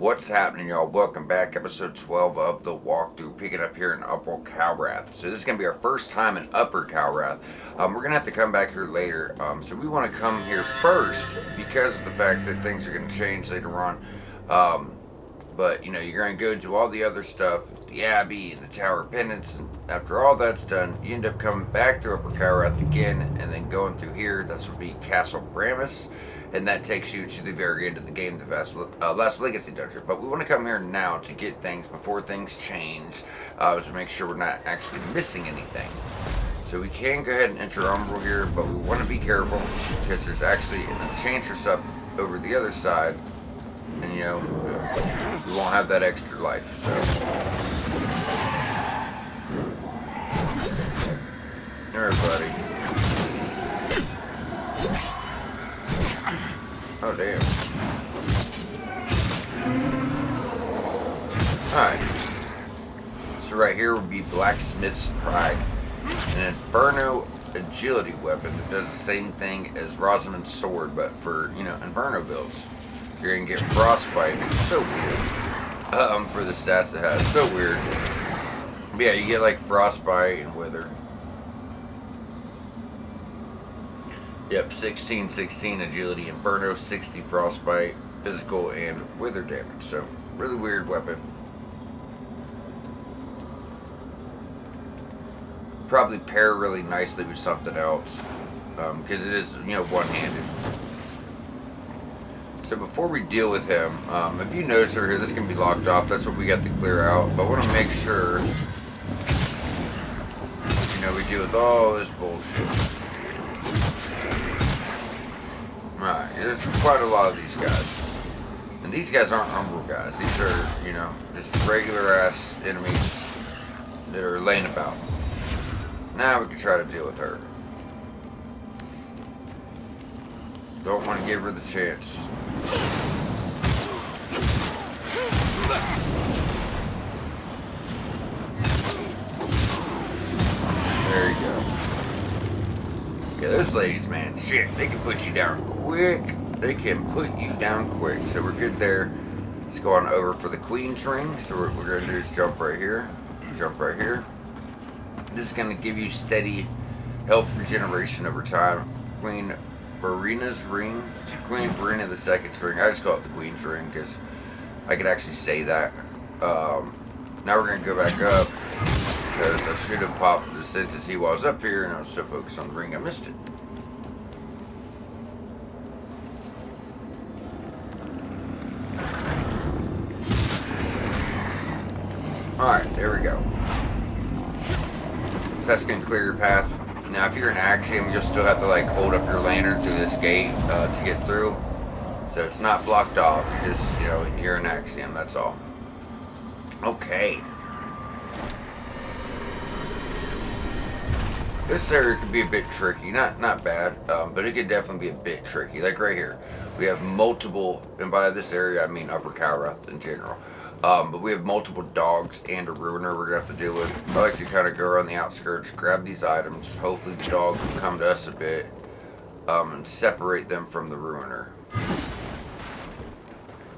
What's happening, y'all? Welcome back. Episode 12 of the walkthrough, picking up here in Upper Calrath. So this is going to be our first time in Upper Calrath. We're going to have to come back here later. So we want to come here first because of the fact that things are going to change later on. But, you're going to go do all the other stuff, the Abbey and the Tower of Penance. And after all that's done, you end up coming back through Upper Calrath again and then going through here. That's would be Castle Bramus, and that takes you to the very end of the game, the Last Legacy Dungeon. But we want to come here now to get things before things change, to make sure we're not actually missing anything. So we can go ahead and enter Umbral here, but we want to be careful because there's actually an enchantress up over the other side, and we won't have that extra life. So there, buddy. Oh, damn. Alright. So right here would be Blacksmith's Pride. An Inferno agility weapon that does the same thing as Rosamund's sword, but for, Inferno builds. You're going to get Frostbite. It's so weird. For the stats it has. So weird. But yeah, you get like Frostbite and Wither. Yep, 16 agility, Inferno, 60 frostbite, physical, and wither damage. So, really weird weapon. Probably pair really nicely with something else, because it is, one-handed. So before we deal with him, if you notice over here, this can be locked off. That's what we got to clear out. But I want to make sure, we deal with all this bullshit. Right, there's quite a lot of these guys. And these guys aren't Umbral guys. These are, just regular ass enemies that are laying about. Now we can try to deal with her. Don't want to give her the chance. There you go. Yeah, those ladies, man, shit, they can put you down quick. They can put you down quick. So we're good there. Let's go on over for the Queen's Ring. So what we're going to do is jump right here. Jump right here. This is going to give you steady health regeneration over time. Queen Verina's Ring. Queen Verina the Second's Ring. I just call it the Queen's Ring because I could actually say that. Now we're going to go back up because I should have popped the sensitivity while I was up here and I was so focused on the ring I missed it. Alright, there we go. So that's going to clear your path. Now if you're an Axiom, you'll still have to hold up your lantern through this gate to get through. So it's not blocked off, just, you're an Axiom, that's all. Okay. This area could be a bit tricky, not bad, but it could definitely be a bit tricky. Like right here, we have multiple, and by this area I mean Upper Calrath in general. But we have multiple dogs and a ruiner we're going to have to deal with. I like to kind of go around the outskirts, grab these items. Hopefully the dogs will come to us a bit, and separate them from the ruiner.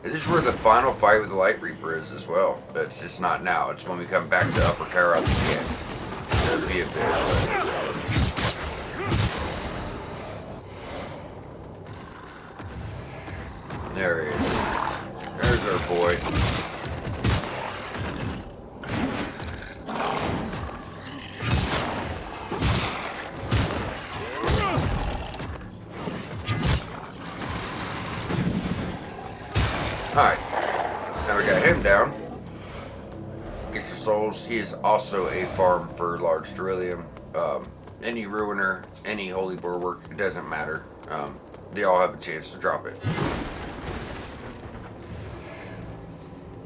This is where the final fight with the Light Reaper is as well. But it's just not now. It's when we come back to Upper Calrath again. That'd be a bit. There he is. There's our boy. Alright, now we got him down. Get your souls. He is also a farm for large Sterilium. Any ruiner, any holy bulwark, it doesn't matter. They all have a chance to drop it.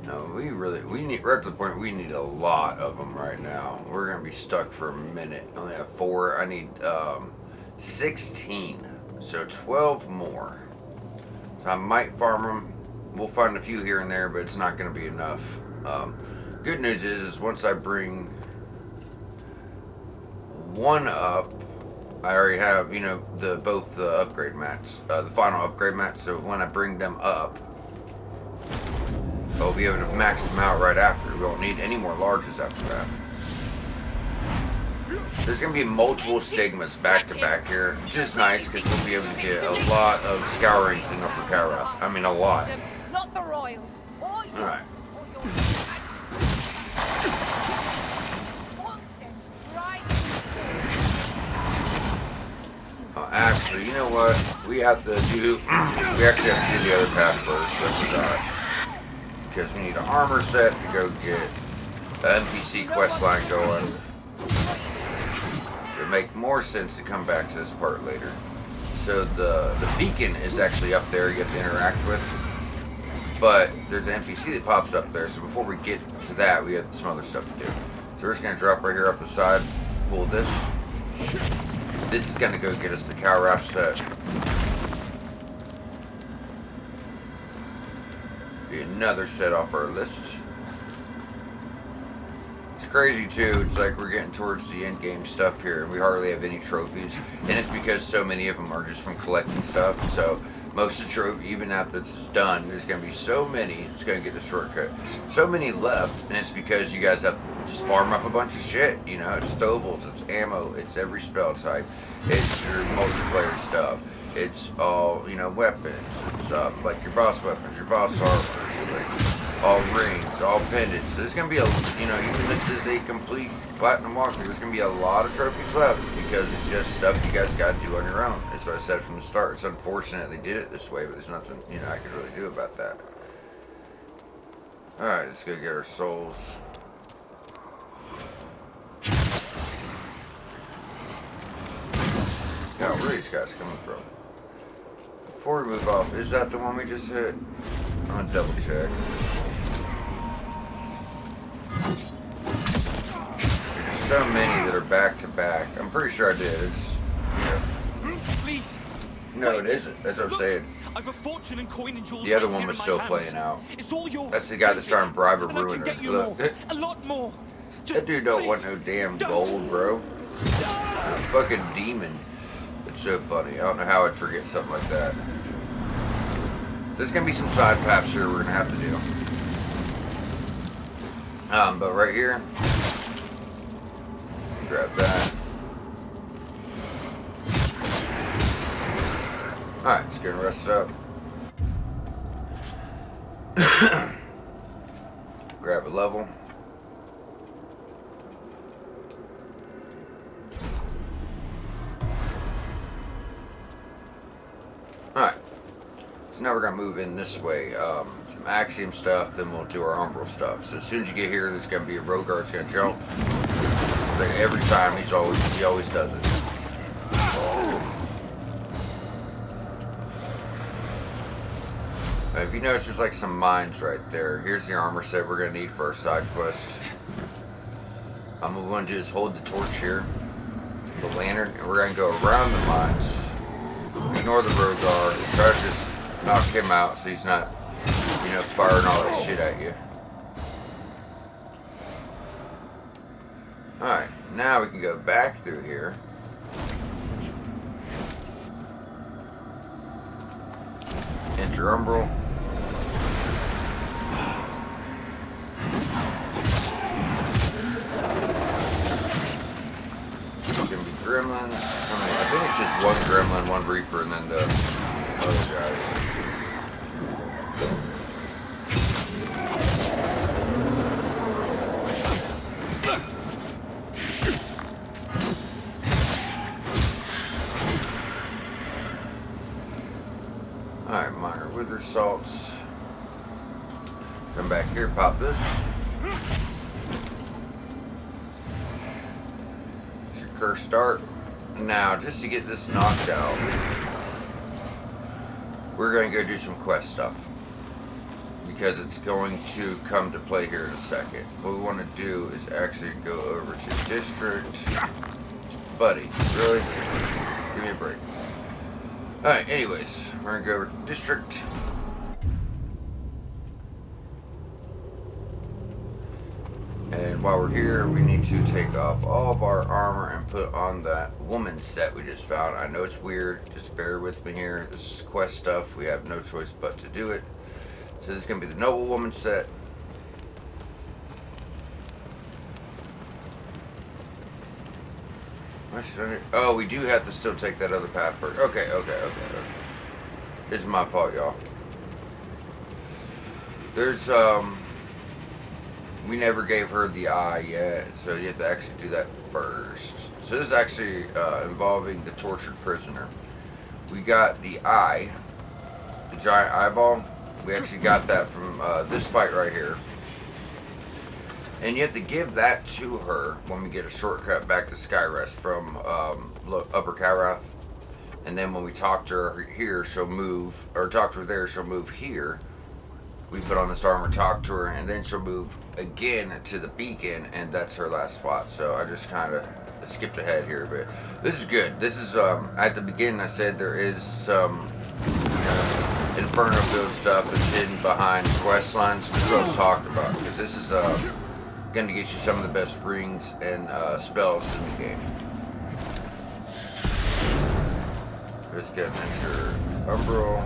No, we're at the point we need a lot of them right now. We're gonna be stuck for a minute. I only have 4. I need 16, so 12 more. So I might farm them. We'll find a few here and there, but it's not going to be enough. Good news is once I bring one up, I already have, both the upgrade mats, the final upgrade mats. So when I bring them up, we'll be able to max them out right after. We won't need any more larges after that. There's going to be multiple stigmas back to back here, which is nice because we'll be able to get a lot of scourings in Upper calrath. I mean, a lot. Not the royals. Alright. Actually, you know what? We have to do. We actually have to do the other path first. Because we need an armor set to go get the NPC quest line going. It would make more sense to come back to this part later. So the beacon is actually up there. You have to interact with. But there's an NPC that pops up there. So before we get to that, we have some other stuff to do. So we're just gonna drop right here up the side. Pull this. This is going to go get us the calrath set. Be another set off our list. It's crazy too, it's like we're getting towards the end game stuff here and we hardly have any trophies. And it's because so many of them are just from collecting stuff. So most of the trophy, even after it's done, there's going to be so many, it's going to get the shortcut. So many left, and it's because you guys have to just farm up a bunch of shit. You know, it's throwables, it's ammo, it's every spell type, it's your multiplayer stuff, it's all, you know, weapons, it's like your boss weapons, your boss armor, like all rings, all pendants. So there's going to be a, you know, even if this is a complete platinum walkthrough, there's going to be a lot of trophies left because it's just stuff you guys got to do on your own. That's what I said from the start. It's unfortunate they did it this way, but there's nothing, you know, I could really do about that. Alright, let's go get our souls. Now, where are these guys coming from? Before we move off, is that the one we just hit? I'm gonna double check. There's so many that are back to back. I'm pretty sure I did. It's, yeah. Please. No, it isn't. That's what I'm saying. I've a fortune and coin and jewels. The other right one here was in my still hands. playing out. It's all yours. That's the guy that's trying to bribe a And I can ruiner. get you Look, more. A lot more. that dude don't want no damn gold, bro. A fucking demon. It's so funny. I don't know how I'd forget something like that. There's gonna be some side paths here we're gonna have to do. But right here, grab that. Alright, just gonna rest up. Grab a level. Alright. So now we're gonna move in this way. Some Axiom stuff, then we'll do our Umbral stuff. So as soon as you get here, there's gonna be a road guard's gonna jump. Like every time he always does it. If you notice, there's like some mines right there. Here's the armor set we're gonna need for our side quest. What we want to do is hold the torch here, the lantern, and we're gonna go around the mines. Ignore the road guard. Try to just knock him out so he's not, you know, firing all that shit at you. Alright, now we can go back through here. Enter Umbral. It's gonna be gremlins. I think it's just one gremlin, one reaper, and then the other guys. Alright, minor wither salts. Come back here, pop this. It's your curse start. Now, just to get this knocked out, we're going to go do some quest stuff. Because it's going to come to play here in a second. What we want to do is actually go over to district. Buddy, really? Give me a break. Alright, anyways, we're going to go over to district. And while we're here, we need to take off all of our armor and put on that woman set we just found. I know it's weird, just bear with me here. This is quest stuff. We have no choice but to do it. So So this is gonna be the noblewoman set. Oh, we do have to still take that other path first. Okay. It's my fault, y'all. There's we never gave her the eye yet, so you have to actually do that first. So this is actually involving the tortured prisoner. We got the eye, the giant eyeball. We actually got that from this fight right here. And you have to give that to her when we get a shortcut back to Skyrest from Upper Calrath. And then when we talk to her here, she'll move, or talk to her there, she'll move here. We put on this armor, talk to her, and then she'll move again to the beacon, and that's her last spot. So I just kind of skipped ahead here, but this is good. This is, at the beginning I said there is some Inferno build stuff that's hidden behind quest lines. This is what I was talking about, because this is going to get you some of the best rings and spells in the game. Let's get into Umbral.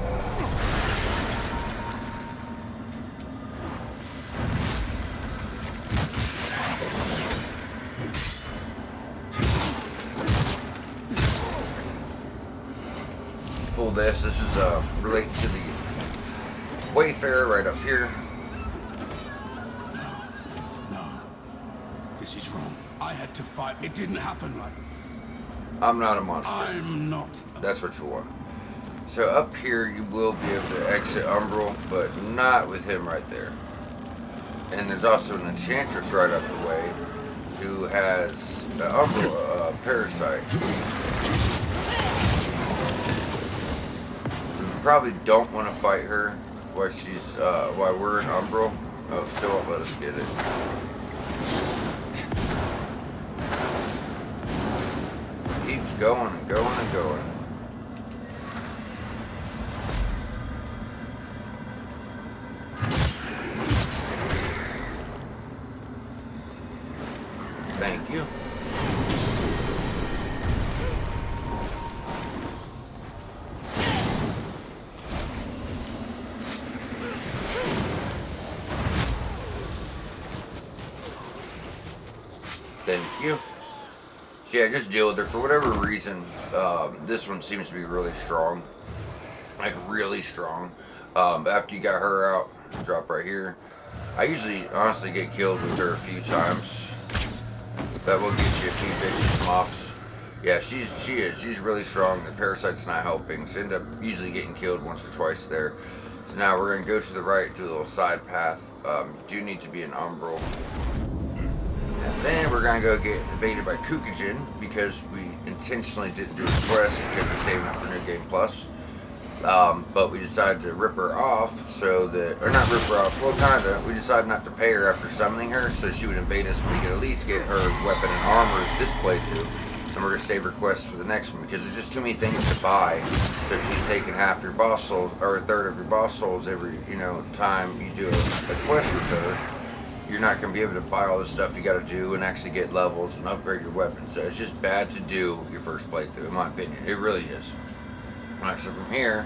Pull this. This is related to the Wayfarer right up here. No. This is wrong. I had to fight. It didn't happen right. I'm not a monster. I'm not. That's what you want. So up here you will be able to exit Umbral, but not with him right there. And there's also an enchantress right up the way who has the Umbral parasite. We probably don't want to fight her while she's while we're in Umbral. Oh, still won't let us get it. Keeps going and going and going. Thank you. Thank you. So yeah, just deal with her. For whatever reason, this one seems to be really strong. Like, really strong. After you got her out, drop right here. I usually, honestly, get killed with her a few times. That will get you a few vicious mops. Yeah, she's really strong. The parasite's not helping. So end up usually getting killed once or twice there. So now we're going to go to the right, do a little side path. You do need to be an Umbral. And then we're going to go get invaded by Kukujin because we intentionally didn't do a quest because we're saving it for New Game Plus. But we decided to rip her off so that, or not rip her off, well kinda, we decided not to pay her after summoning her so she would invade us and we could at least get her weapon and armor this playthrough. And we're going to save her quests for the next one because there's just too many things to buy. So if she's taking half your boss souls, or a third of your boss souls every, time you do a quest with her, you're not going to be able to buy all the stuff you got to do and actually get levels and upgrade your weapons. So it's just bad to do your first playthrough, in my opinion. It really is. Alright, so from here,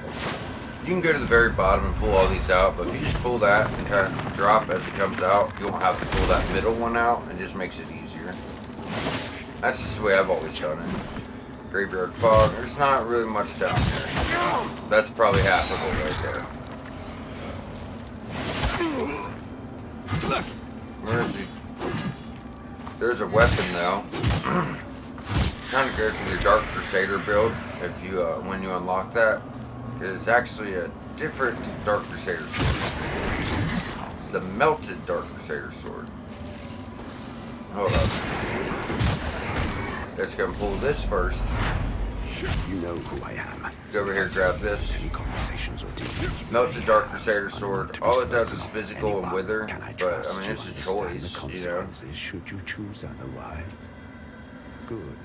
you can go to the very bottom and pull all these out, but if you just pull that and kind of drop as it comes out, you won't have to pull that middle one out. It just makes it easier. That's just the way I've always done it. Graveyard Fog, there's not really much down here. That's probably half of it right there. Where is he? There's a weapon though. Kind of good for your Dark Crusader build if you when you unlock that. It's actually a different Dark Crusader sword. The melted Dark Crusader sword. Hold up. Let's go and pull this first. You know who I am. Go over here, grab this. Any conversations or dealings? Melted Dark Crusader sword. All it does is physical and wither, Can I but trust I mean it's you a understand choice, the consequences should you choose otherwise? Good.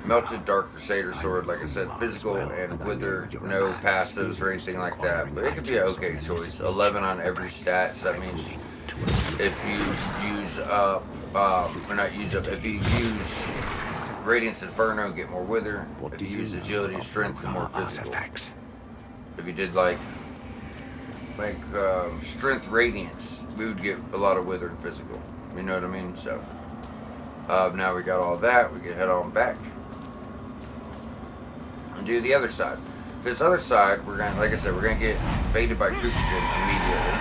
Melted Dark Crusader sword, like I said, physical and wither, no passives or anything like that, but it could be an okay choice. 11 on every stat, so that means if you use up, or not use up, if you use Radiance Inferno, get more wither. If you use agility and strength, get more physical. If you did like like strength radiance, we would get a lot of withered physical. You know what I mean? So now we got all that. We can head on back and do the other side. This other side, we're gonna, like I said, we're gonna get faded by Kukugen immediately.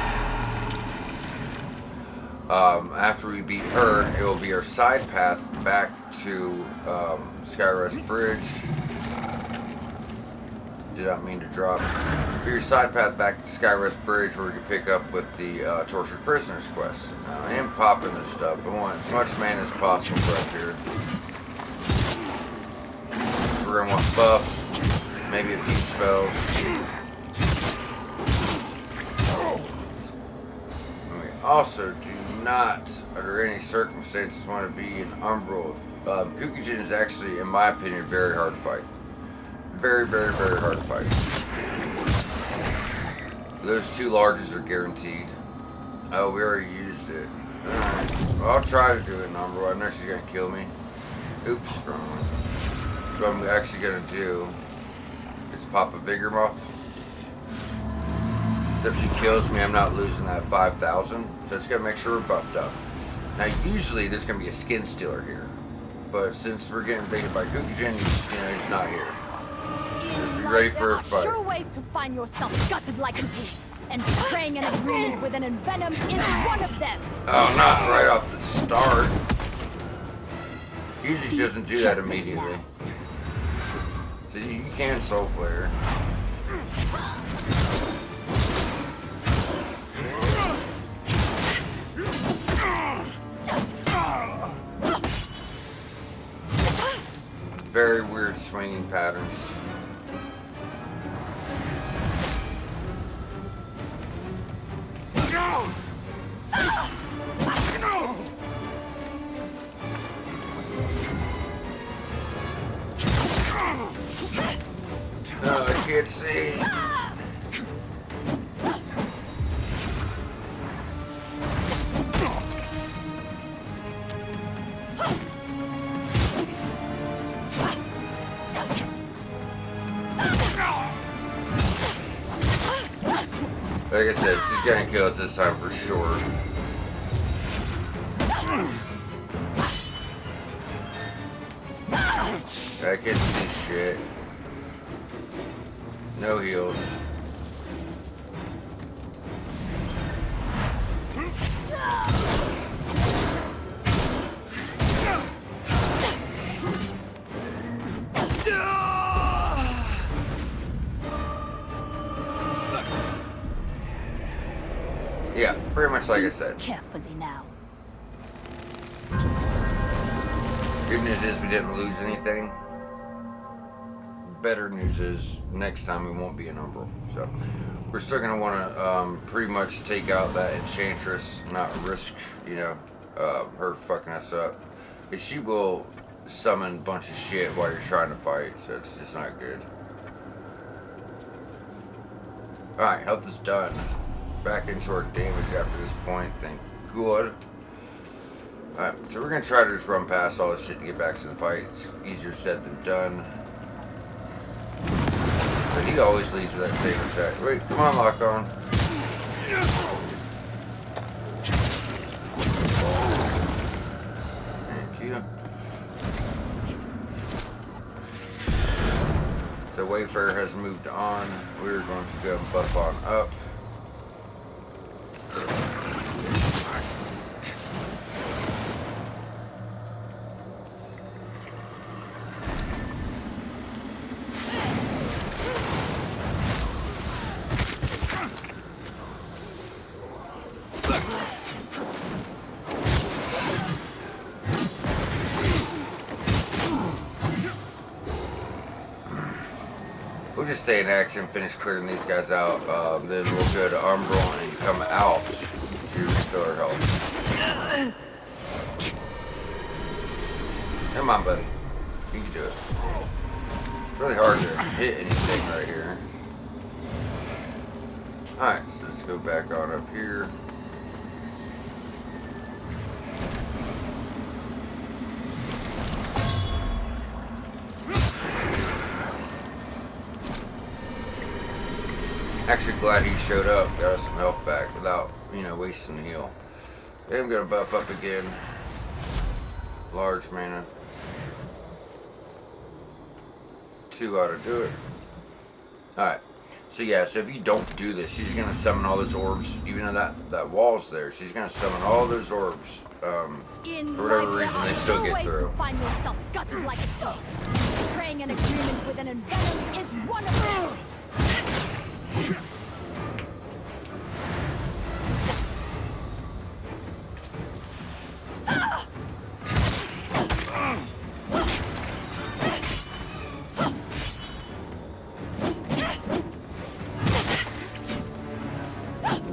After we beat her, it will be our side path back to Skyrest Bridge. Did not mean to drop. For your side path back to Skyrest Bridge, where we can pick up with the Tortured Prisoners quest. Now, I am popping this stuff. I want as much mana as possible for up here. We're gonna want buffs, maybe a few spells. And we also do not, under any circumstances, want to be an Umbral. Kukugen is actually, in my opinion, very hard to fight. Very, very, very hard to fight. Those two larges are guaranteed. Oh, we already used it. Alright. Well, I'll try to do it, Umbral. I know she's gonna kill me. Oops, wrong one. What I'm actually gonna do is pop a Vigor Moth. If she kills me, I'm not losing that 5,000. So it's gonna make sure we're buffed up. Now, usually there's gonna be a Skin Stealer here, but since we're getting baited by Kukugen, he's not here. Be ready for a fight. There are sure ways to find yourself gutted like me, and betraying an agreement with an envenom is one of them. Oh, not right off the start. Usually she doesn't do that immediately. So you can Soul Flare. Very weird swinging patterns. Oh, I can't see. Like I said, she's gonna kill us this time for sure. I can't see shit. No heals. Yeah, pretty much like I said. Carefully now. Good news is we didn't lose anything. Better news is next time we won't be an Umbral. So we're still gonna want to pretty much take out that Enchantress, not risk, her fucking us up. But she will summon a bunch of shit while you're trying to fight, so it's just not good. Alright, health is done. Back into our damage after this point, thank God. Alright, so we're gonna try to just run past all this shit to get back to the fight. It's easier said than done. So he always leads with that same attack. Wait, come on, lock on. Thank you. The Wayfarer has moved on. We're going to go buff on up. We'll just stay in action, finish clearing these guys out, then we'll go to Umbral and come out to restore our health. Come on, buddy. You can do it. It's really hard to hit anything right here. Alright, so let's go back on up here. Actually, glad he showed up, got us some health back without, you know, wasting the heal. I'm gonna buff up again. Large mana. 2 ought to do it. Alright. So yeah, so if you don't do this, she's gonna summon all those orbs. Even though that wall's there, she's gonna summon all those orbs. For whatever reason, they still get through. To find yourself gutted like a dog. Betraying an agreement with an envenom is one of them.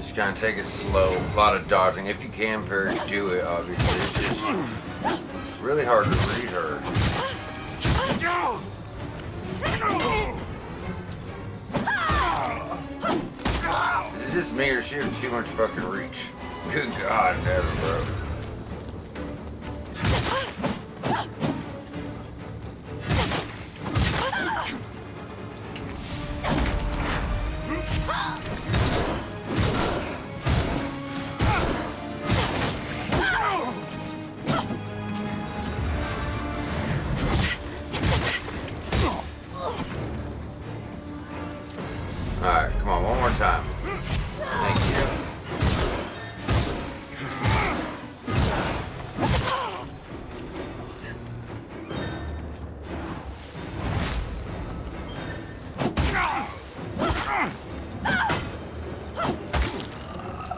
Just kind of take it slow. A lot of dodging. If you can parry, do it, obviously. It's just really hard to read her. Is it just me or she has too much fucking reach? Good God, never, bro. Alright, come on, one more time. Thank you.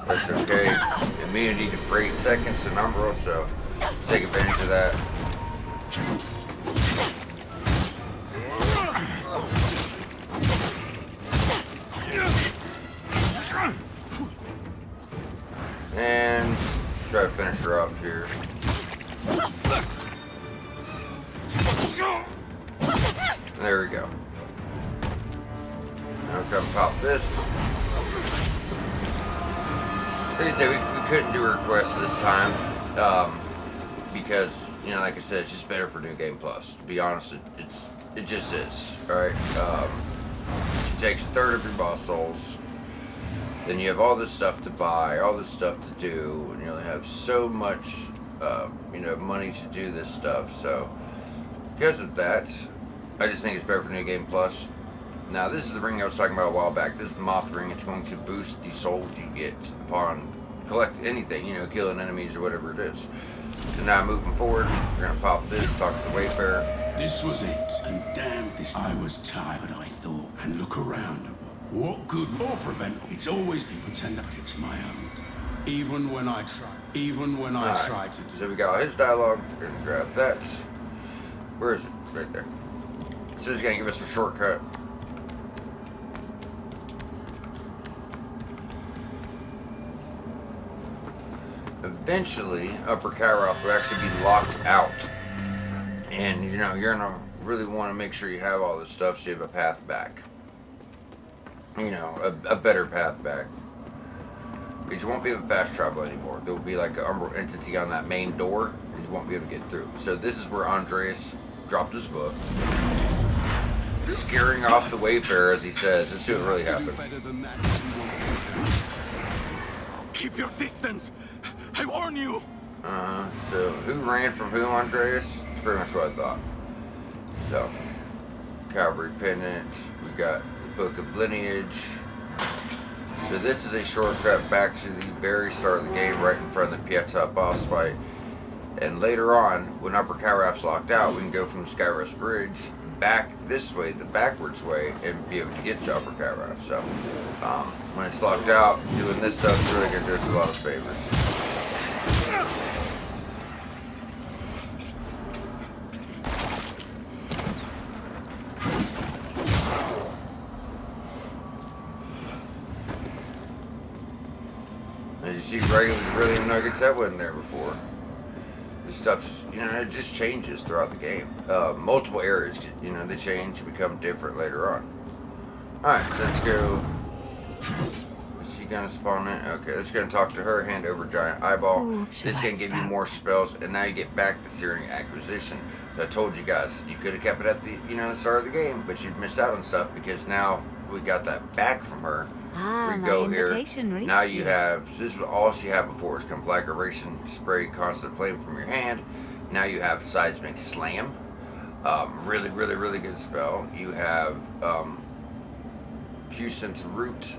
That's okay. Immunity to 8 seconds in Umbral, so take advantage of that. And try to finish her up here. There we go. Now come pop this. Like I said, we couldn't do requests this time because, you know, like I said, it's just better for New Game Plus. To be honest, it just is. All right. She takes 1/3 of your boss souls. Then you have all this stuff to buy, all this stuff to do, and you only have so much, you know, money to do this stuff. So, because of that, I just think it's better for New Game Plus. Now, this is the ring I was talking about a while back. This is the Moth Ring. It's going to boost the souls you get upon collect anything, you know, killing enemies or whatever it is. So now, moving forward, we're going to pop this, talk to the Wayfarer. This was it, and damn this. I was tired, but I thought, and look around. What good or prevent? It's always been pretend that it's my own. Even when I try to do. So we got all his dialogue. We're gonna grab that. Where is it? Right there. So this is gonna give us a shortcut. Eventually, Upper calrath will actually be locked out, and you know you're gonna really want to make sure you have all this stuff so you have a path back. You know, a better path back. Because you won't be able to fast travel anymore. There will be like an Umbral entity on that main door, and you won't be able to get through. So this is where Andreas dropped his book. Scaring off the Wayfarer, as he says. Let's see what really happened. Keep your distance. I warn you. So who ran from who, Andreas? That's pretty much what I thought. So, Cavalry Pendant. We got Book of Lineage. So this is a shortcut back to the very start of the game, right in front of the Pieta boss fight. And later on, when Upper calrath's locked out, we can go from Skyrest Bridge back this way, the backwards way, and be able to get to Upper calrath. So when it's locked out, doing this stuff is really going to do us a lot of favors. As you see, regular brilliant nuggets that wasn't there before. This stuff's, you know, it just changes throughout the game. Multiple areas, you know, they change and become different later on. Alright, let's go. Is she gonna spawn in? Okay, let's go and talk to her, hand over Giant Eyeball. Ooh, This can give you more spells, and now you get back the Searing Acquisition. So I told you guys, you could have kept it at the, you know, the start of the game, but you'd miss out on stuff because now we got that back from her. Ah, We my go here. invitation reached Now you you. have, this is all she had before is conflagration, spray, constant flame from your hand. Now you have seismic slam. Really, really, really good spell. You have puissance root,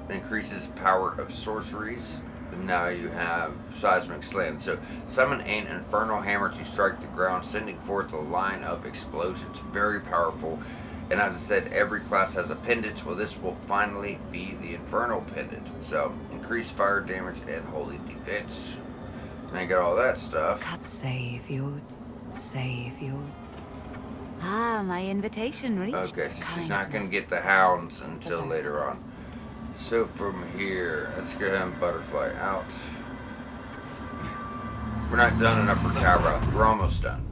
increases power of sorceries. And now you have seismic slam. So summon an infernal hammer to strike the ground, sending forth a line of explosions. Very powerful. And as I said, every class has a pendant. Well, this will finally be the infernal pendant. So increase fire damage and holy defense. And I got all that stuff. Save you. Save you. Ah, my invitation reached. Okay, so she's not going to get the hounds until later on. So from here, let's go ahead and butterfly out. We're not done in Upper calrath. We're almost done.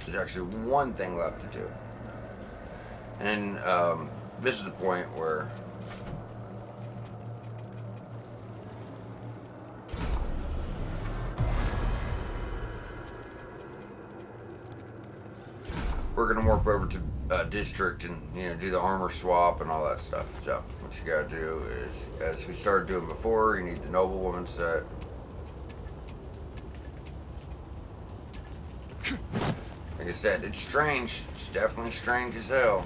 There's actually one thing left to do. And this is the point where we're gonna warp over to district and do the armor swap and all that stuff. So what you gotta do is, as we started doing before, you need the noblewoman set. Like I said, it's strange. It's definitely strange as hell.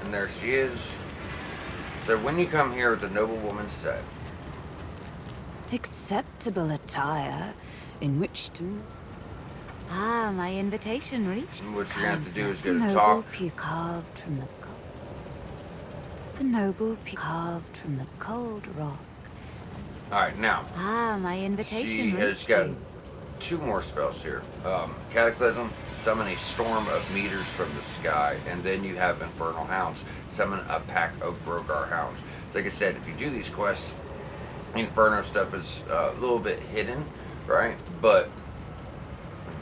And there she is. So when you come here with the noblewoman set, Acceptable attire in which to... Ah, my invitation reached. and what you're gonna have to do is go The to noble talk. pew carved from the the noble pew carved from the cold rock. Alright, now, Ah, my invitation she has reached got you. 2 more spells here. Cataclysm, summon a storm of meters from the sky, and then you have Infernal Hounds, summon a pack of Brogar Hounds. Like I said, if you do these quests, Inferno stuff is a little bit hidden, right? But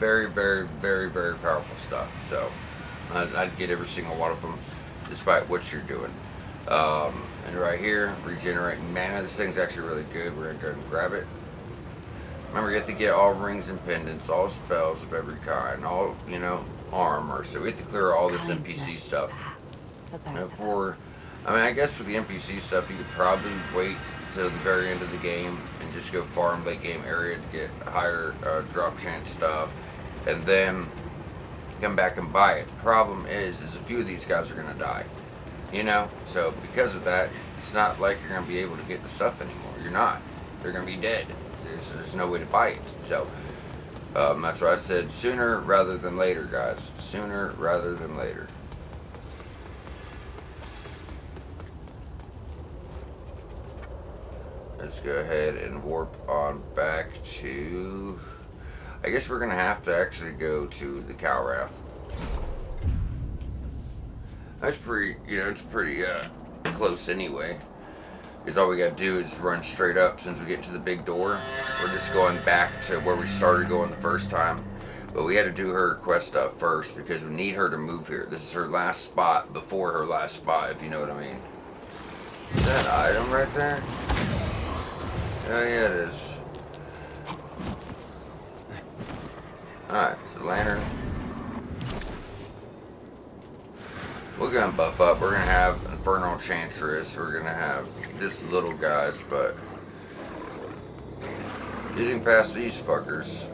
very, very, very, very powerful stuff. So I'd get every single one of them, despite what you're doing. And right here, regenerating mana. This thing's actually really good. We're gonna go and grab it. Remember, you have to get all rings and pendants, all spells of every kind, all, armor. So we have to clear all this NPC stuff. Before, I guess for the NPC stuff, you could probably wait till the very end of the game and just go farm late game area to get higher drop chance stuff, and then come back and buy it. Problem is a few of these guys are gonna die. So because of that, it's not like you're gonna be able to get the stuff anymore. You're not. They're gonna be dead. There's no way to buy it. So that's why I said sooner rather than later, guys. Sooner rather than later. Let's go ahead and warp on back to... I guess we're gonna have to actually go to the calrath. That's pretty, it's pretty close anyway. Because all we gotta do is run straight up since we get to the big door. We're just going back to where we started going the first time. But we had to do her quest up first because we need her to move here. This is her last spot before her last spot, if you know what I mean. Is that an item right there? Oh yeah, it is. Alright, so lantern. We're gonna buff up. We're gonna have Infernal Enchantress. We're gonna have just little guys, but getting past these fuckers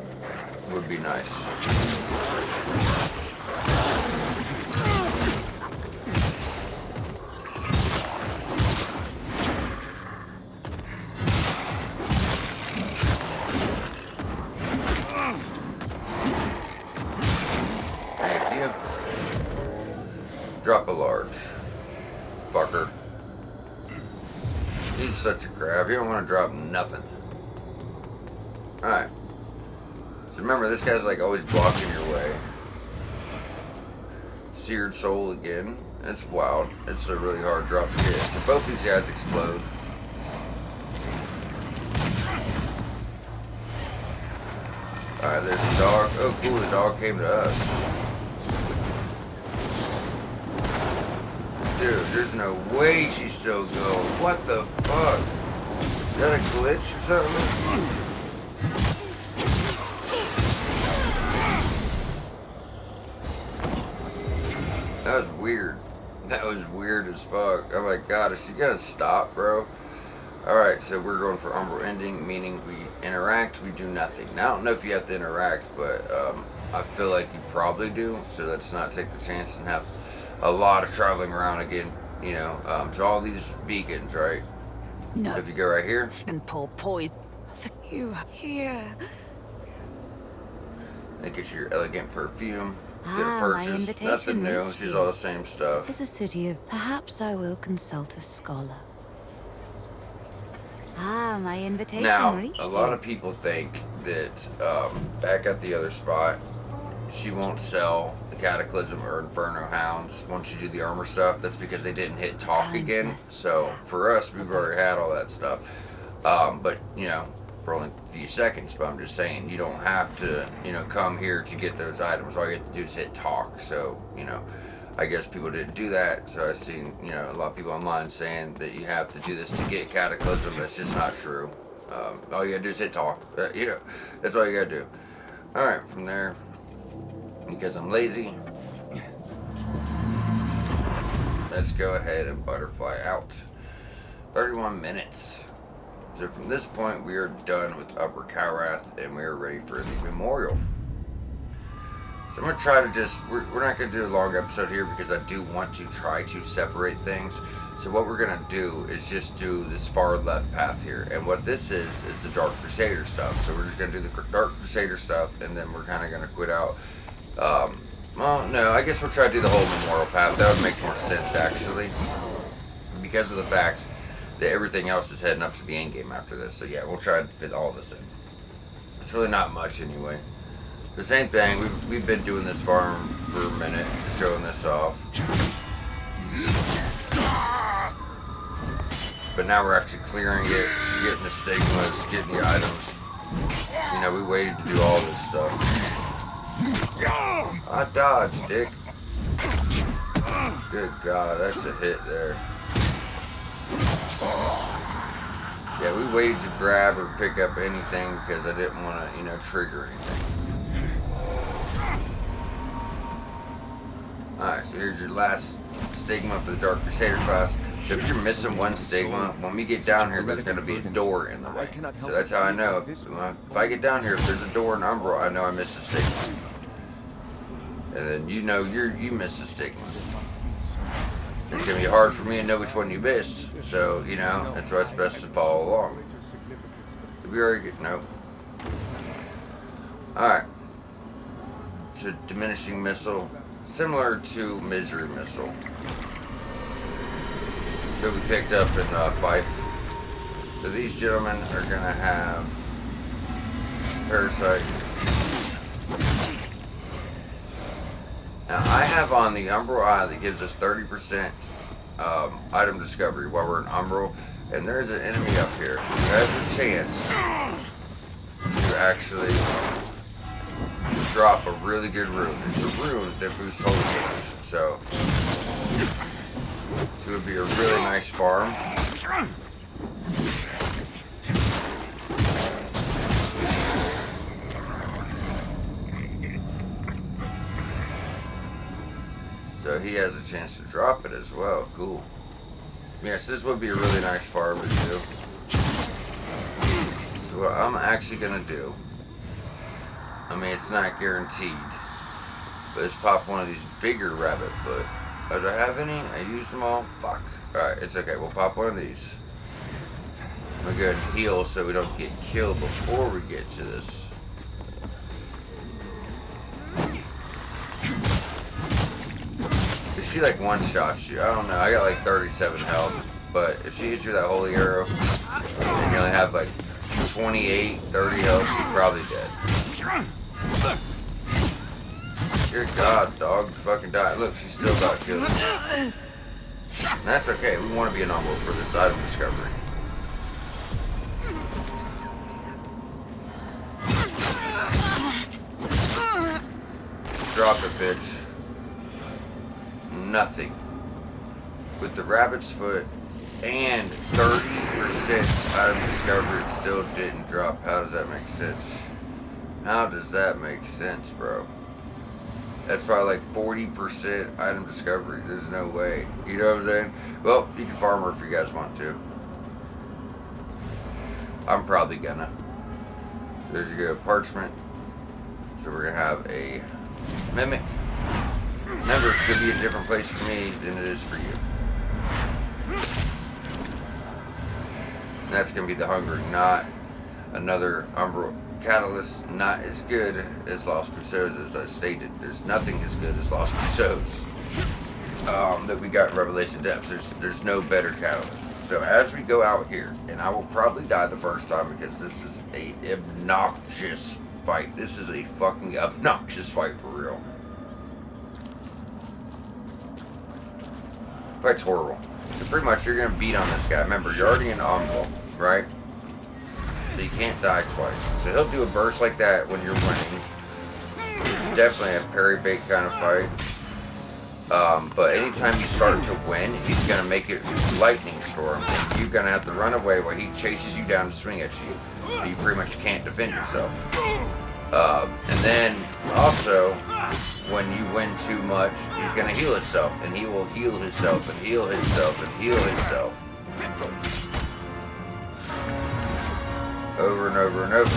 would be nice. Thank you. Drop a large. Fucker. He's such a crab. You don't want to drop nothing. Alright. So remember, this guy's like always blocking your way. Seared Soul again. It's wild. It's a really hard drop to get. So both these guys explode. Alright, there's the dog. Oh, cool. The dog came to us. Dude, there's no way she's still going. What the fuck? Is that a glitch or something? weird. That was weird as fuck. Oh my god, is she gonna stop, bro? Alright, so we're going for umbral ending, meaning we interact, we do nothing. Now, I don't know if you have to interact, but I feel like you probably do, so let's not take the chance and have a lot of traveling around again, you know, to all these beacons, right? No. If you go right here, And pour poison. For you here. that gets your elegant perfume. Get a My purchase. invitation Nothing new, reached she's you. all the same stuff. Is a city of. Perhaps I will consult a scholar. My invitation Now, reached a you. lot of people think that back at the other spot, she won't sell the Cataclysm or Inferno Hounds once you do the armor stuff. That's because they didn't hit talk again. Kindness So for us, we've already had all that stuff. But you know, for only a few seconds. But I'm just saying, you don't have to, you know, come here to get those items. All you have to do is hit talk. So you know, I guess people didn't do that. So I've seen, you know, a lot of people online saying that you have to do this to get Cataclysm. That's just not true. All you gotta do is hit talk. You know, that's all you gotta do. All right, from there. Because I'm lazy, let's go ahead and butterfly out. 31 minutes. So from this point, we are done with Upper Calrath, and we are ready for the memorial. So I'm going to try to just, we're not going to do a long episode here because I do want to try to separate things. So what we're going to do is just do this far left path here. And what this is the Dark Crusader stuff. So we're just going to do the Dark Crusader stuff, and then we're kind of going to quit out. Well, no, I guess we'll try to do the whole memorial path. That would make more sense, actually. Because of the fact that everything else is heading up to the end game after this. So yeah, we'll try to fit all this in. It's really not much anyway. The same thing, we've been doing this farm for a minute, showing this off. But now we're actually clearing it, getting the stigmas, getting the items. You know, we waited to do all this stuff. I dodged, Dick. Good God, that's a hit there. Yeah, we waited to grab or pick up anything because I didn't want to, you know, trigger anything. Alright, so here's your last stigma for the Dark Crusader class. So if you're missing one stigma, when we get down here, there's going to be a door in the way. So that's how I know. If I get down here, if there's a door in Umbral, I know I missed a stigma. And then you know you missed a stigma. It's going to be hard for me to know which one you missed. So, you know, that's why it's best to follow along. Did we already get... Nope. Alright. So, diminishing missile. Similar to Misery Missile. That we picked up in Fife. So these gentlemen are going to have Parasite. Now I have on the Umbral Eye that gives us 30% item discovery while we're in Umbral. And there's an enemy up here who has a chance to actually drop a really good rune. It's a rune that boosts holy damage. So it would be a really nice farm. So he has a chance to drop it as well. Cool. Yes, this would be a really nice farm to do. So what I'm actually going to do, I mean, it's not guaranteed, but let's pop one of these bigger rabbit foot. Oh, do I have any? I used them all? Fuck. Alright, it's okay. We'll pop one of these. I'm gonna go ahead and heal so we don't get killed before we get to this. If she like one-shots you, I don't know. I got like 37 health, but if she hits you with that holy arrow, and you only have like 28, 30 health, you're probably dead. Dear God, dog, fucking die. Look, she still got killed. And that's okay. We want to be an Umbral for this item discovery. Drop it, bitch. Nothing. With the rabbit's foot and 30% item discovery, it still didn't drop. How does that make sense? How does that make sense, bro? That's probably like 40% item discovery. There's no way. You know what I'm saying? Well, you can farm her if you guys want to. I'm probably gonna. There's you go, parchment. So we're gonna have a mimic. Remember, it's gonna be a different place for me than it is for you. And that's gonna be the hunger, not another umbral catalyst. Not as good as Lost Crusades, as I stated. There's nothing as good as Lost Crusades that we got in Revelation Depths. There's no better catalyst. So as we go out here, and I will probably die the first time because this is a obnoxious fight. This is a fucking obnoxious fight for real. Fight's horrible. So pretty much you're gonna beat on this guy. Remember, you're already in Umbral, right? So you can't die twice. So he'll do a burst like that when you're winning. It's definitely a parry bait kind of fight. But anytime you start to win, he's gonna make it lightning storm. You're gonna have to run away while he chases you down to swing at you. So you pretty much can't defend yourself. And then also, when you win too much, he's gonna heal himself, and he will heal himself, and heal himself, and heal himself. Over and over and over.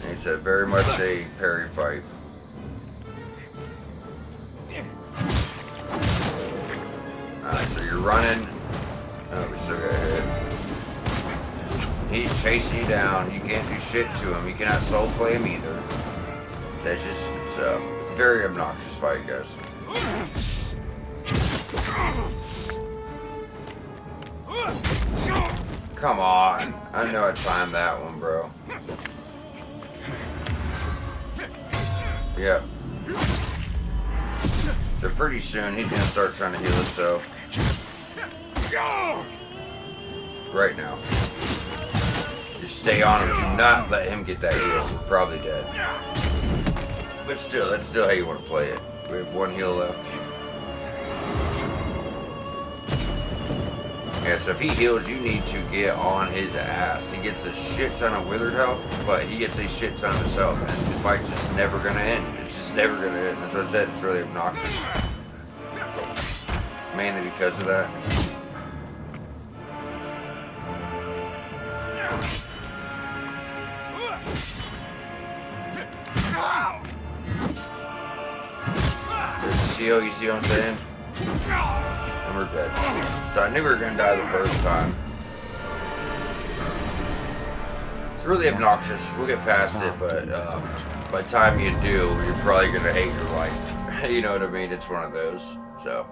It's a very much a parry fight. Alright, so you're running. Oh, we still got hit. He's chasing you down. You can't do shit to him. You cannot soul play him either. That's just, it's a very obnoxious fight, guys. Come on. I know I timed that one, bro. Yep. So pretty soon he's gonna start trying to heal himself. Right now. Just stay on him. Do not let him get that heal. We're probably dead. But still, that's still how you want to play it. We have one heal left. Yeah, so if he heals, you need to get on his ass. He gets a shit ton of withered health, but he gets a shit ton of his health, and the fight's just never gonna end. It's just never gonna end. As I said, it's really obnoxious. Mainly because of that. There's the seal, you see what I'm saying? And we're dead. So I knew we were gonna die the first time. It's really obnoxious. We'll get past it, but by the time you do, you're probably gonna hate your life. You know what I mean? It's one of those. So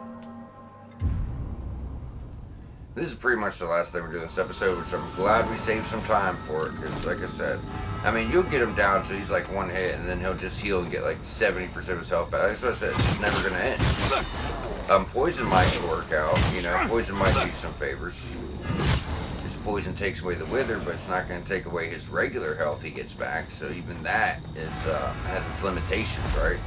this is pretty much the last thing we do this episode, which I'm glad we saved some time for it, because like I said, I mean, you'll get him down so he's like one hit, and then he'll just heal and get like 70% of his health back. That's what I said, it's never gonna end. Poison might work out, you know, poison might do some favors. His poison takes away the wither, but it's not gonna take away his regular health he gets back, so even that is, has its limitations, right?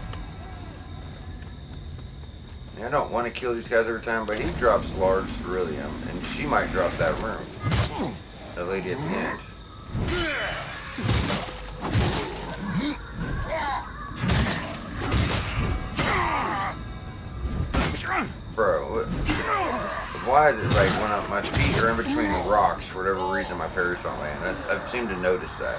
I don't want to kill these guys every time, but he drops large ceruleum, and she might drop that room. The lady at the end. Bro, why is it like when my feet are in between the rocks, for whatever reason my parries don't land? I've seemed to notice that.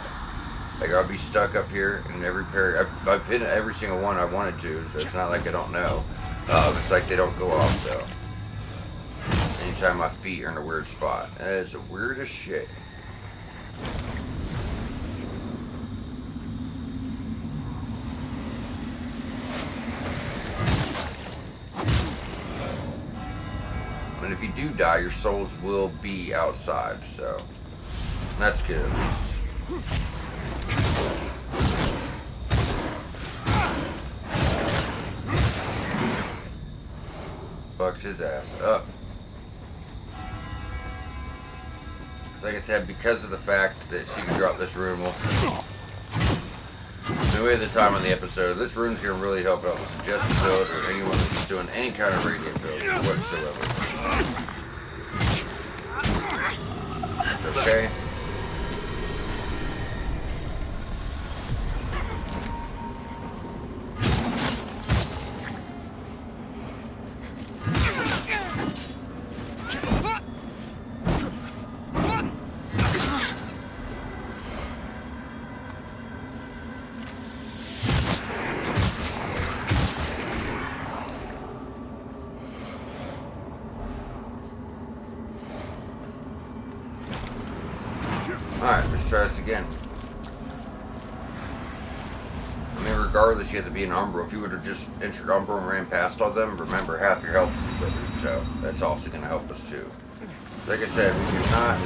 Like, I'll be stuck up here, and every parry, I've hit every single one I wanted to, so it's not like I don't know. It's like they don't go off, though. Anytime my feet are in a weird spot. That is the weirdest shit. And if you do die, your souls will be outside, so that's good at least. Fucks his ass up. Like I said, because of the fact that she can drop this rune, we had the time on the episode. This rune's gonna really help out with the Justice build or anyone that's doing any kind of radiant build whatsoever. Okay. again. I mean, regardless, you have to be an Umbral. If you would have just entered Umbral and ran past all them, remember, half your health would be withered, so that's also going to help us too. Like I said, we cannot...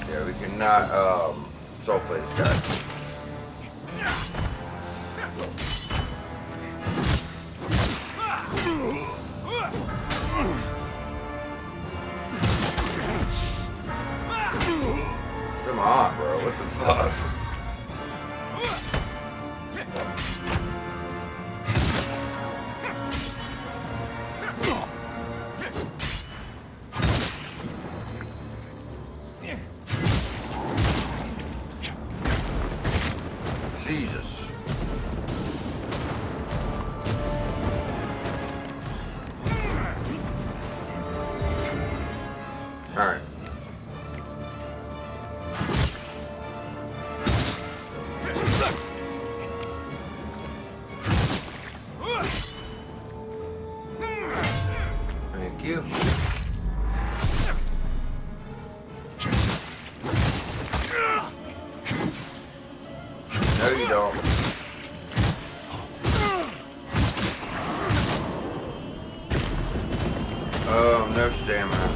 Yeah, we cannot, soulplay this guy. Come on, bro. What the fuck? Jesus. All right. Thank you. No, you don't. Oh, no stamina.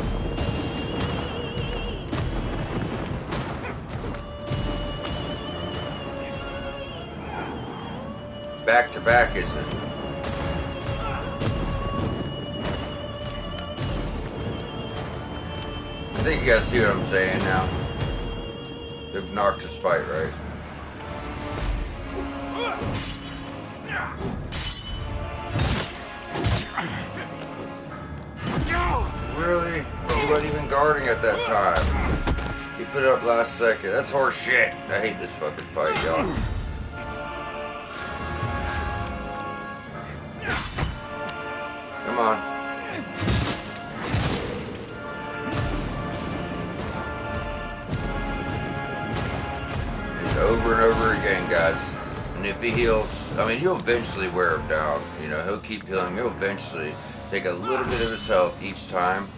Back to back, is it? I think you guys see what I'm saying now. The obnoxious fight, right? Really? He wasn't even guarding at that time. He put it up last second. That's horse shit. I hate this fucking fight, y'all. Come on. Just over and over again, guys. And if he heals, I mean, you'll eventually wear him down. You know, he'll keep healing. He'll eventually take a little bit of his health each time.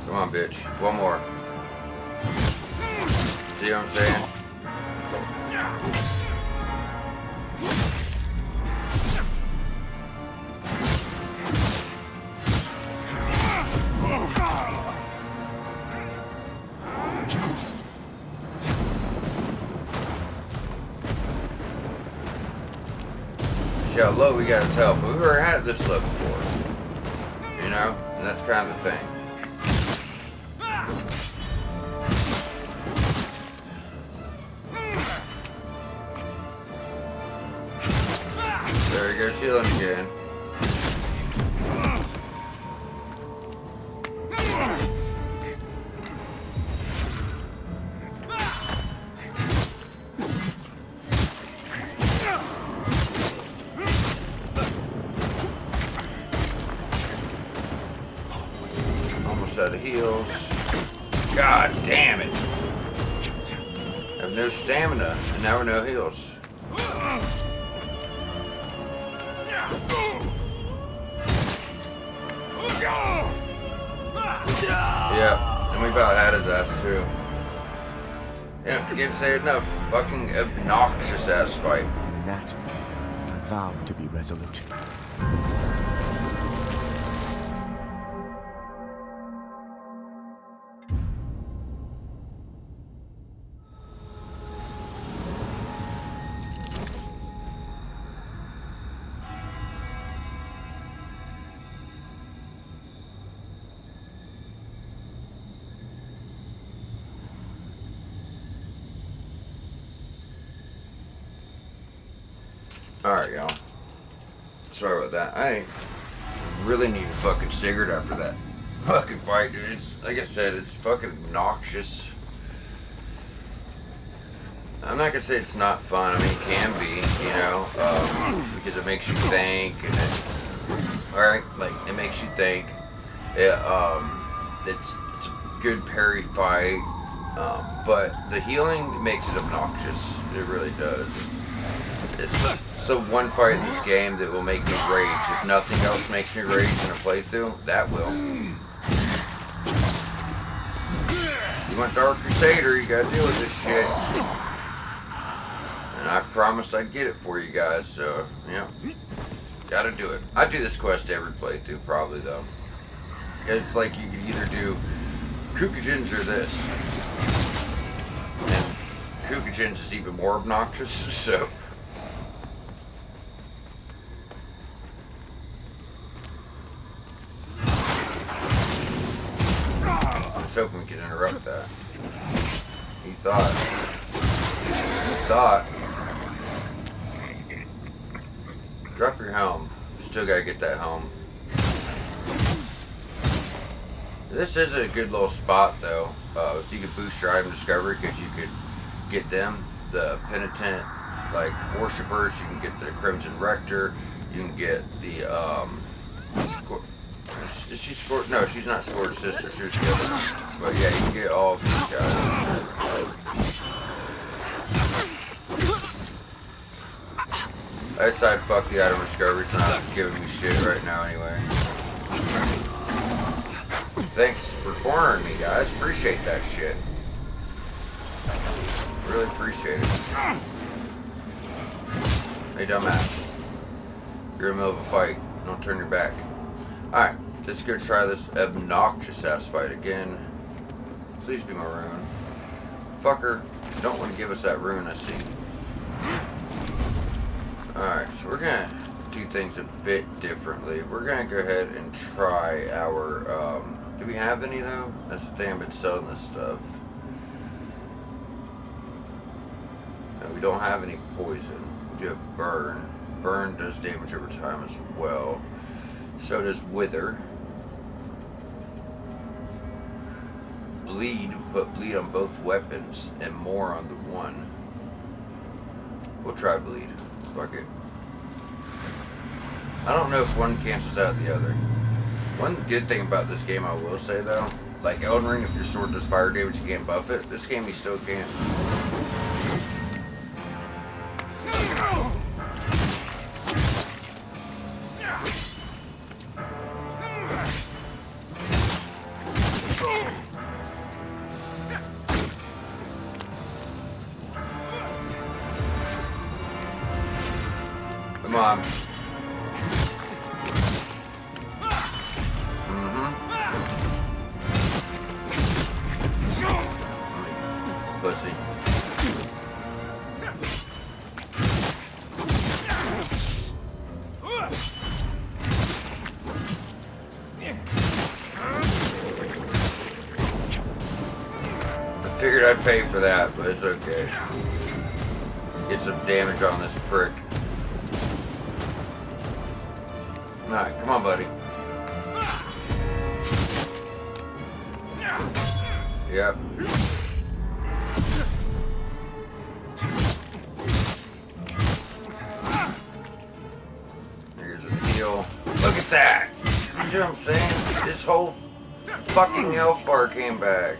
Come on, bitch. One more. See what I'm saying? See how low we got his health. We've never had it this low before. You know? And that's kind of the thing. There he goes healing again. Almost out of heals. God damn it. I have no stamina, and now we're no heals. Yeah, and we about had his ass too. Yeah, can't say enough. Fucking obnoxious ass fight. In that, I vow to be resolute. Alright, y'all. Sorry about that. I really need a fucking cigarette after that fucking fight, dude. It's, like I said, it's fucking obnoxious. I'm not gonna say it's not fun. I mean, it can be, you know, because it makes you think, and it, alright, like, it makes you think. It's a good parry fight, but the healing makes it obnoxious. It really does. It's What's the one part in this game that will make me rage? If nothing else makes me rage in a playthrough, that will. You want Dark Crusader, you gotta deal with this shit. And I promised I'd get it for you guys, so, yeah. Gotta do it. I do this quest every playthrough, probably, though. It's like you could either do Kukujins or this. And Kukujins is even more obnoxious, so... I was hoping we could interrupt that. He thought. Drop your helm. Still gotta get that helm. This is a good little spot though. If you could boost your item discovery, because you could get them, the penitent, like worshippers. You can get the Crimson Rector. You can get the is she Scourge? No, she's not Scourge's sister. She was the other one. But yeah, you can get all of these guys. I decided fuck the item discovery. It's not giving me shit right now anyway. Thanks for cornering me, guys. Appreciate that shit. Really appreciate it. Hey, dumbass. You're in the middle of a fight. Don't turn your back. Alright, let's go try this obnoxious ass fight again. Please be my rune. Fucker, you don't want to give us that rune, I see. Alright, so we're gonna do things a bit differently. We're gonna go ahead and try our, do we have any though? That's the thing, I've been selling this stuff. No, we don't have any poison. We do have burn. Burn does damage over time as well. So does wither. Bleed, put bleed on both weapons and more on the one. We'll try bleed. Fuck it. I don't know if one cancels out the other. One good thing about this game I will say though, like Elden Ring, if your sword does fire damage you can't buff it. This game you still can. Come on. Pussy. I figured I'd pay for that, but it's okay. Get some damage on this prick. Alright, come on, buddy. Yep. Here's a deal. Look at that! You see what I'm saying? This whole fucking health bar came back.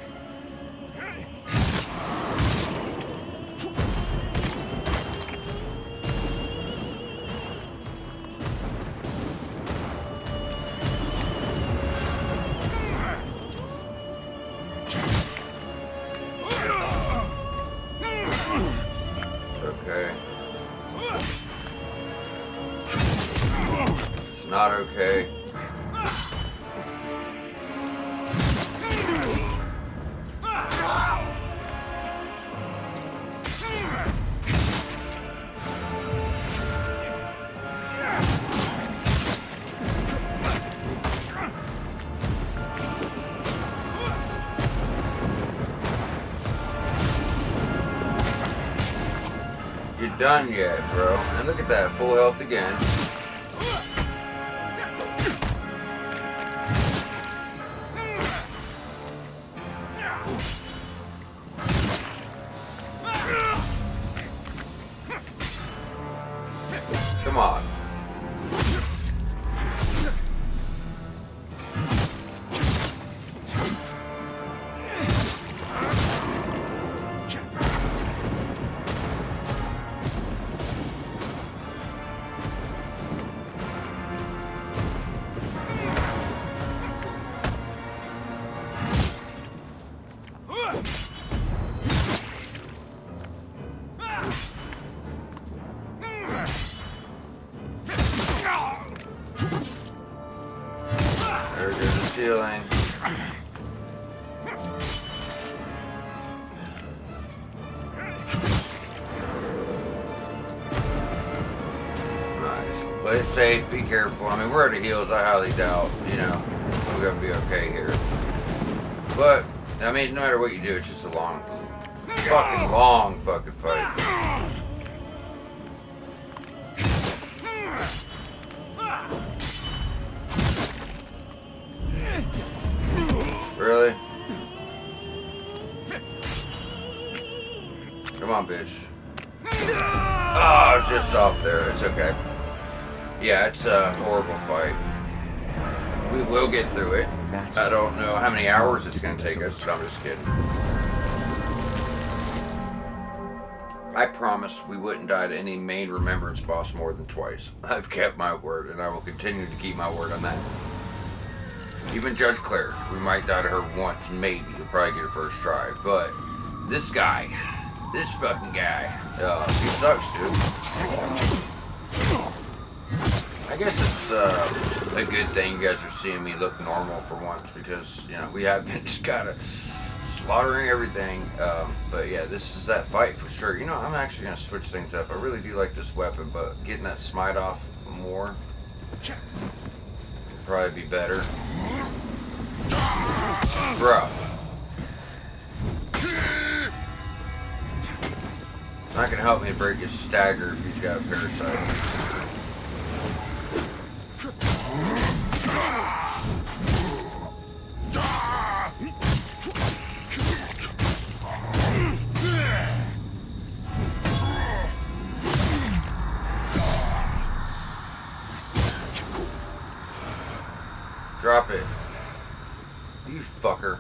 Okay. It's not okay. You done yet, bro? And look at that, full health again. Come on. healing. Nice. Play it safe, be careful. I mean, we're at the heals. I highly doubt, you know, we're going to be okay here. But, I mean, no matter what you do, it's just a long fucking fight. Really? Come on, bitch. Oh, I was just off there. It's okay. Yeah, it's a horrible fight. We will get through it. I don't know how many hours it's going to take us, so I'm just kidding. I promised we wouldn't die to any main remembrance boss more than twice. I've kept my word, and I will continue to keep my word on that. Even Judge Claire, we might die to her once, maybe. We'll probably get her first try. But this guy, this fucking guy, he sucks, dude. I guess it's a good thing you guys are seeing me look normal for once, because, you know, we have been just kind of slaughtering everything. But yeah, this is that fight for sure. You know, I'm actually going to switch things up. I really do like this weapon, but getting that smite off more would probably be better. Bro. It's not going to help me to break his stagger if he's got a parasite. Drop it. You fucker.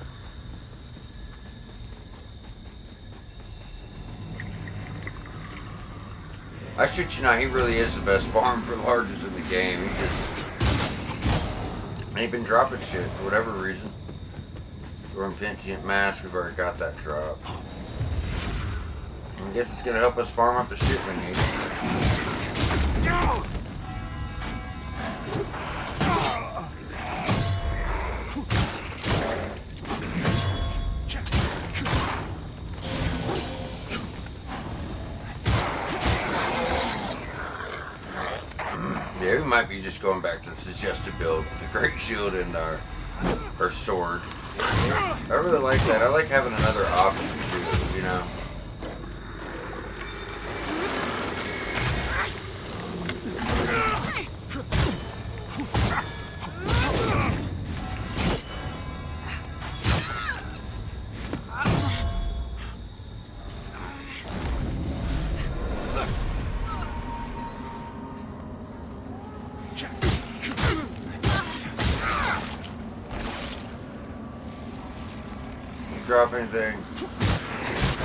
I shit you not, he really is the best farm for larges in the game. And he's been dropping shit for whatever reason. We're in Pentient Mask, we've already got that drop. I guess it's gonna help us farm up the shit we need. Yeah, we might be just going back to the suggested build, the Great Shield and our sword. I really like that. I like having another option too, you know. Drop anything. I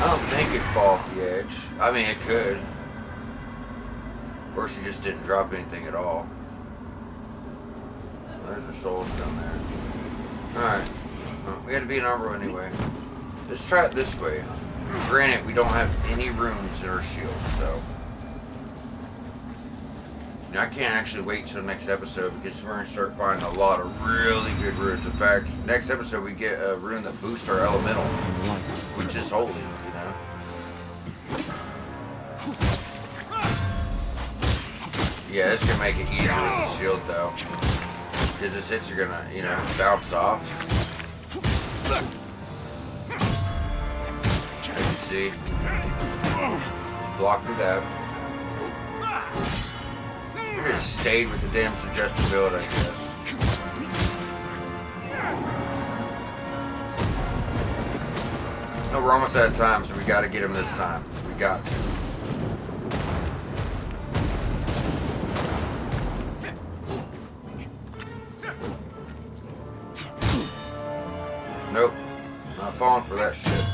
don't think it'd fall off the edge. I mean, it could. Or she just didn't drop anything at all. There's her souls down there. Alright. Well, we had to be in armor anyway. Let's try it this way. Granted, we don't have any runes in our shield, so. Now, I can't actually wait till next episode because we're going to start finding a lot of really good runes. In fact, next episode we get a rune that boosts our elemental, which is holy, you know. Yeah, it's going to make it easier with the shield though. Because his hits are going to, you know, bounce off. As you see. Block through that. We just stayed with the damn suggested build, I guess. No, we're almost out of time, so we got to get him this time. We got to. Nope. Not falling for that shit.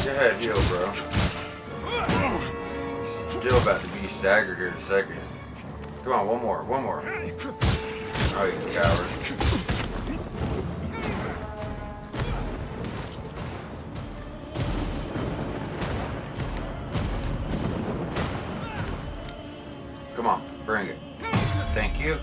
Go ahead, heal, bro. Still about to be staggered here in a second. Come on, one more. Oh, you coward. Come on. Thank you.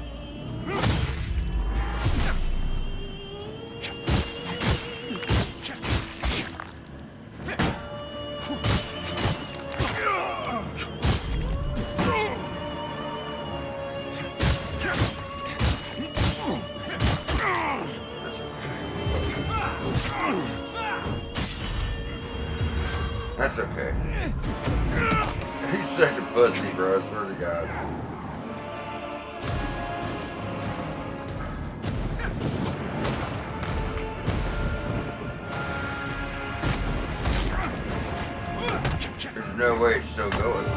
That's okay. He's such a pussy, bro. I swear to God. There's no way it's still going.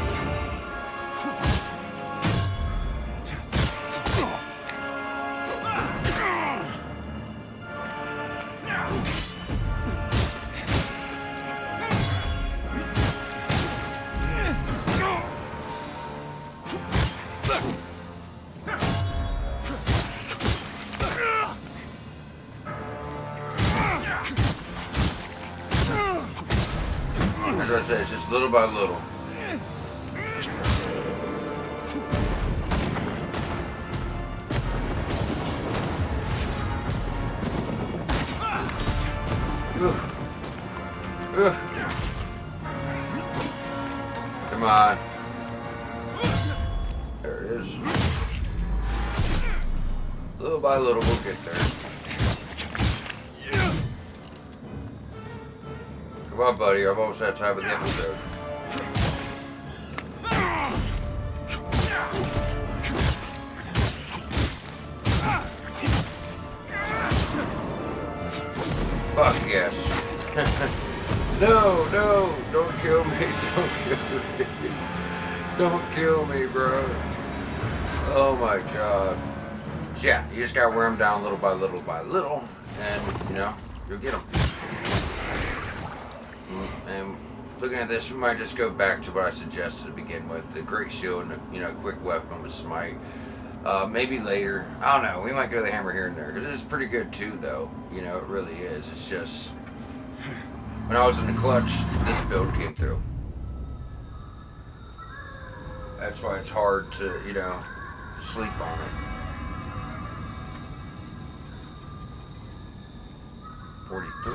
As I said, it's just little by little. Ugh. Come on. There it is. Little by little, we'll get there. Come on, buddy. I've almost had time of the episode. Fuck yes. No, don't kill me. Don't kill me. Don't kill me, bro. Oh my god. Yeah, you just gotta wear them down little by little by little, and, you know, you'll get them. And looking at this, we might just go back to what I suggested to begin with. The Great Shield and, you know, quick weapon with Smite. Maybe later. I don't know. We might go to the hammer here and there. Because it's pretty good too, though. You know, it really is. It's just... When I was in the clutch, this build came through. That's why it's hard to, you know, sleep on it. 43.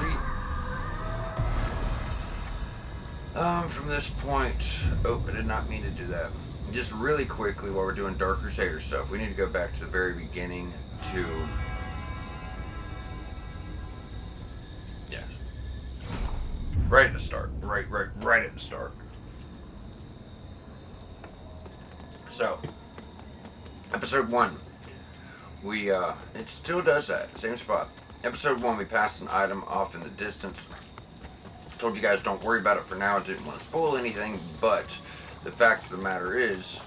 From this point, oh, I did not mean to do that. Just really quickly, while we're doing Dark Crusader stuff, we need to go back to the very beginning to... Yes. Right at the start. Right at the start. So, episode 1. We, it still does that. Same spot. Episode 1, we passed an item off in the distance. Told you guys don't worry about it for now. I didn't want to spoil anything, but the fact of the matter is,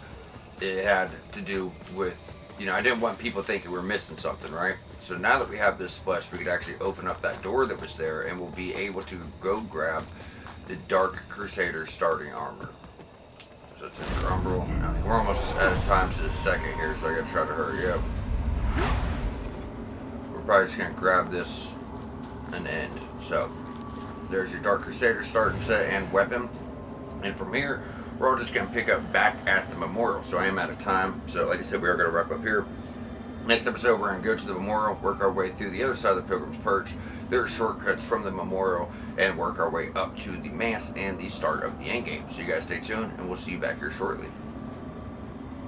it had to do with, you know, I didn't want people thinking we're missing something, right? So now that we have this flesh, we could actually open up that door that was there, and we'll be able to go grab the Dark Crusader starting armor. So it's a drum roll. I mean, we're almost out of time to the second here, so I gotta try to hurry up. We're probably just gonna grab this and end. So there's your Dark Crusader starting set and weapon. And from here, we're all just going to pick up back at the memorial. So I am out of time. So like I said, we are going to wrap up here. Next episode, we're going to go to the memorial, work our way through the other side of the Pilgrim's Perch. There are shortcuts from the memorial, and work our way up to the Mass and the start of the endgame. So you guys stay tuned, and we'll see you back here shortly.